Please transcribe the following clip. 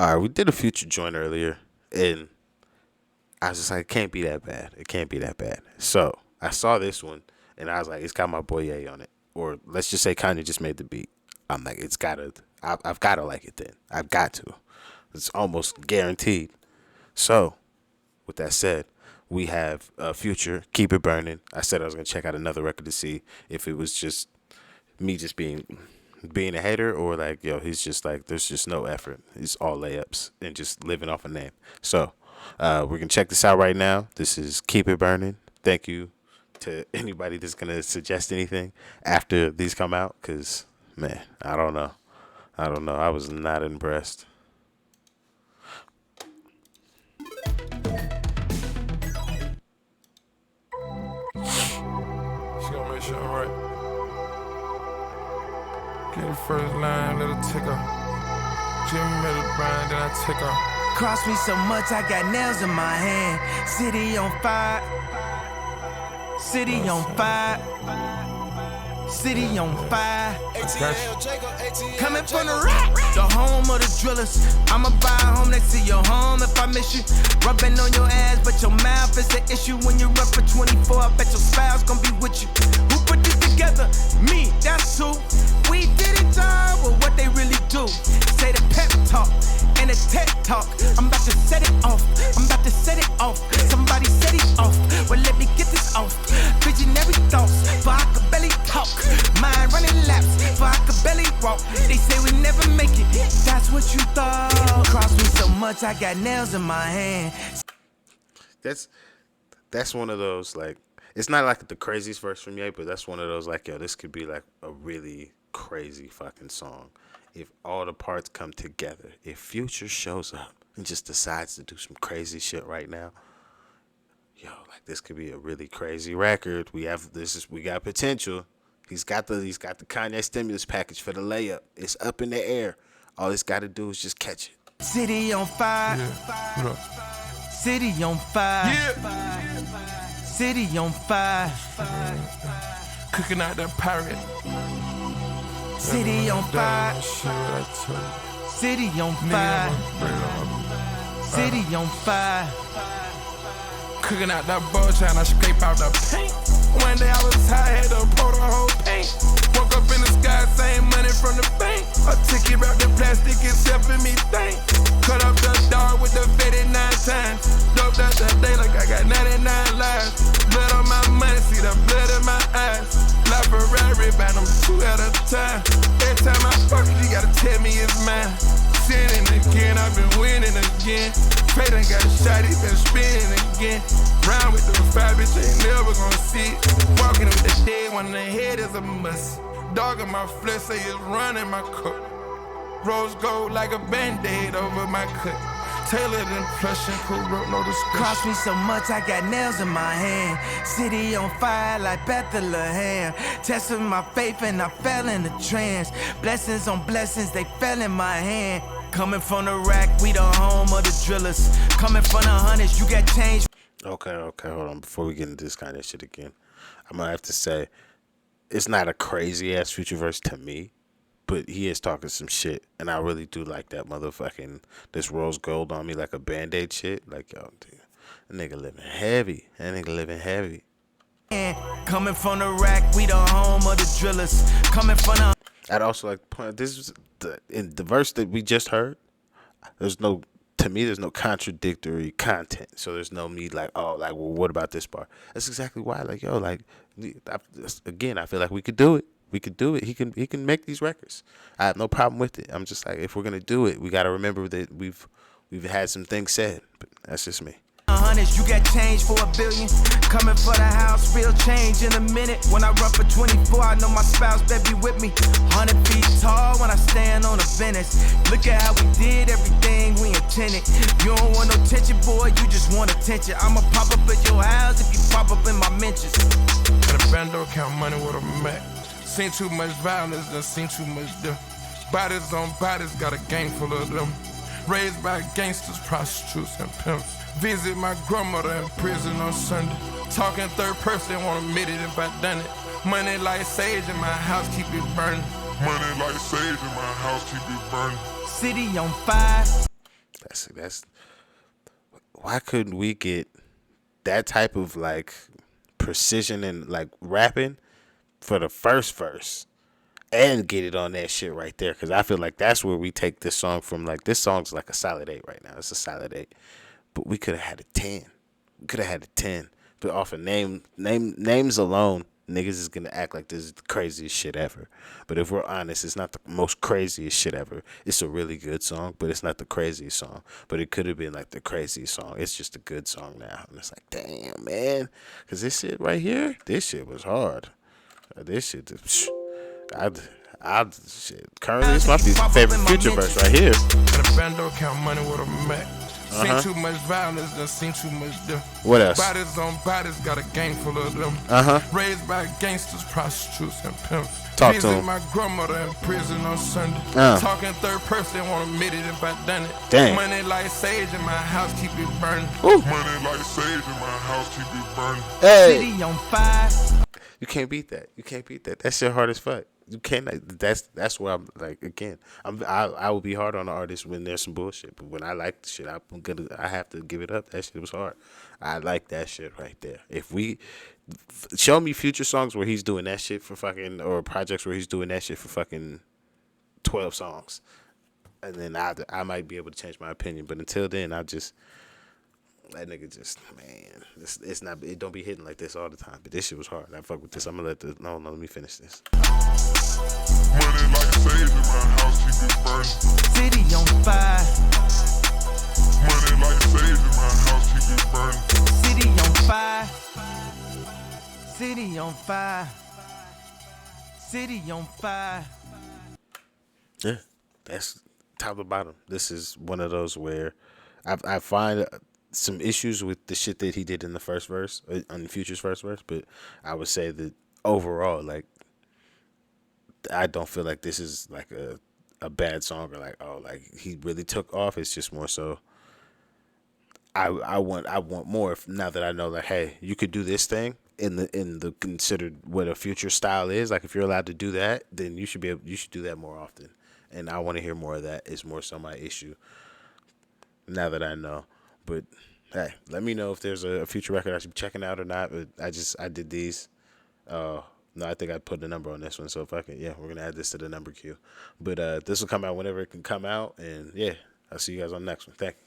All right, we did a Future joint earlier, and I was just like, it can't be that bad. It can't be that bad. So I saw this one, and I was like, it's got my boy Ye on it, or let's just say Kanye just made the beat. I'm like, it's gotta. I've gotta like it then. I've got to. It's almost guaranteed. So, with that said, we have Future, Keep It Burning. I said I was gonna check out another record to see if it was just me just being a hater, or like, yo, he's just like, there's just no effort. It's all layups and just living off a name. So we're gonna check this out right now. This is Keep It Burning. Thank you to anybody that's gonna suggest anything after these come out, because man, I don't know. I was not impressed. She gonna make sure I'm right. Get the first line, let her tick her. Jimmy made a grind, then I tick her. Cross me so much, I got nails in my hand. City on fire. City on fire. City on fire. Coming from the rack, the home of the drillers. I'ma buy a home next to your home if I miss you. Rubbing on your ass, but your mouth is the issue. When you run for 24, I bet your spouse gon' be with you. Who put this together? Me, that's who. We did it all, but what they really do. Say the pep talk and the tech talk. I'm about to set it off. I'm about to set it off. Somebody set it off. Well, let me get this off. Visionary thoughts, for I could barely talk. Mind running laps, for I could barely walk. They say we never make it. That's what you thought. Cross me so much, I got nails in my hand. That's one of those, like, it's not like the craziest verse from Ye, but that's one of those, like, yo, this could be like a really crazy fucking song if all the parts come together. If Future shows up and just decides to do some crazy shit right now, yo, like, this could be a really crazy record. We got potential. He's got the Kanye stimulus package for the layup. It's up in the air. All he's got to do is just catch it. City on fire. Yeah. City on fire. Yeah. City on fire. Cooking out that pirate. City on fire. City on fire. City on fire. Cooking out that bull, trying to scrape out the paint. One day I was tired, had to pour the whole paint. Woke up in the sky, same money from the bank. A ticket wrapped in plastic, it's helping me think. Cut up the dog with the faded 9 times. Doped out that day like I got 99 lives. Blood on my money, see the blood in my eyes. Like Ferrari, man, I'm 2 at a time. Every time I fuck it, you gotta tell me it's mine. Sinning again, I've been winning again. Trey done got shot, he been spinning again. Round with the 5, bitch, ain't never gonna see it. Walking with the dead one in the head is a must. Dog in my flesh, say it's running my cup. Rose gold like a band-aid over my cut. Tailored and plush and cool, wrote no discussion. Cross me so much, I got nails in my hand. City on fire like Bethlehem. Testing my faith and I fell in the trance. Blessings on blessings, they fell in my hand. Coming from the rack, we the home of the drillers. Coming from the hundreds, you got change. Okay, hold on. Before we get into this kind of shit again, I'm gonna have to say, it's not a crazy ass Future verse to me, but he is talking some shit, and I really do like that motherfucking this rose gold on me like a band-aid shit. Like, yo, dude, that nigga living heavy. Coming from the rack, we the home of the drillers. Coming from the. I'd also like to point out, this is in the verse that we just heard. There's no contradictory content, so there's no need like, oh, like, well, what about this part? That's exactly why, like, yo, like, again, I feel like we could do it. He can make these records. I have no problem with it. I'm just like, if we're gonna do it, we gotta remember that we've had some things said. But that's just me. Hundreds, you got change for $1 billion. Coming for the house, real change in a minute. When I run for 24, I know my spouse better be with me. 100 feet tall when I stand on the fence. Look at how we did everything we intended. You don't want no tension, boy, you just want attention. I'ma pop up at your house if you pop up in my mentions. Got a bando, count money with a Mac. Seen too much violence, done seen too much death. Bodies on bodies, got a gang full of them. Raised by gangsters, prostitutes, and pimps. Visit my grandmother in prison on Sunday. Talking third person, won't admit it if I done it. Money like sage in my house, keep it burning. Money like sage in my house, keep it burning. City on fire. That's why couldn't we get that type of like precision and like rapping for the first verse and get it on that shit right there? Because I feel like that's where we take this song from. Like this song's like a solid 8 right now. It's a solid 8, but we could have had a 10. We could have had a 10, but off of names alone, niggas is gonna act like this is the craziest shit ever. But if we're honest, it's not the most craziest shit ever. It's a really good song, but it's not the craziest song. But it could have been like the craziest song. It's just a good song now, and it's like, damn, man, because this shit right here, this shit was hard. This shit, shit. Currently, it's my favorite Future verse right here. Got a bando, count money with a Mac. Seen too much violence, done seen too much death. What else? Bodies on bodies, got a gang full of them. Raised by gangsters, prostitutes, and pimps. Talk to Visit him. my grandmother in prison on Sunday. Talking third person, won't admit it if I done it. Dang. Money like sage in my house, keep it burning. Ooh. Money like sage in my house, keep it burning. Hey, City on fire. you can't beat that. You can't beat that. That shit hard as fuck. You can't. That's where I'm like again. I will be hard on the artist when there's some bullshit, but when I like the shit, I have to give it up. That shit was hard. I like that shit right there. If we show me Future songs where he's doing that shit for fucking, or projects where he's doing that shit for fucking 12 songs, and then I might be able to change my opinion. But until then, that nigga just, man, it's not, it don't be hitting like this all the time. But this shit was hard. I fuck with this. I'm gonna no, let me finish this. Money like sage in my house, keep it burning. City on fire. Money like sage in my house, keep it burning. City on fire. City on fire. City on fire. Yeah, that's top to bottom. This is one of those where I find some issues with the shit that he did in the first verse, on Future's first verse, but I would say that overall, like, I don't feel like this is like a bad song, or like, oh, like he really took off. It's just more so I want more now that I know, like, hey, you could do this thing in the considered what a Future style is. Like, if you're allowed to do that, then you should do that more often. And I want to hear more of that. It's more so my issue now that I know. But hey, let me know if there's a Future record I should be checking out or not. But I did these. No, I think I put the number on this one. So if I can, yeah, we're gonna add this to the number queue. But this will come out whenever it can come out. And yeah, I'll see you guys on the next one. Thank you.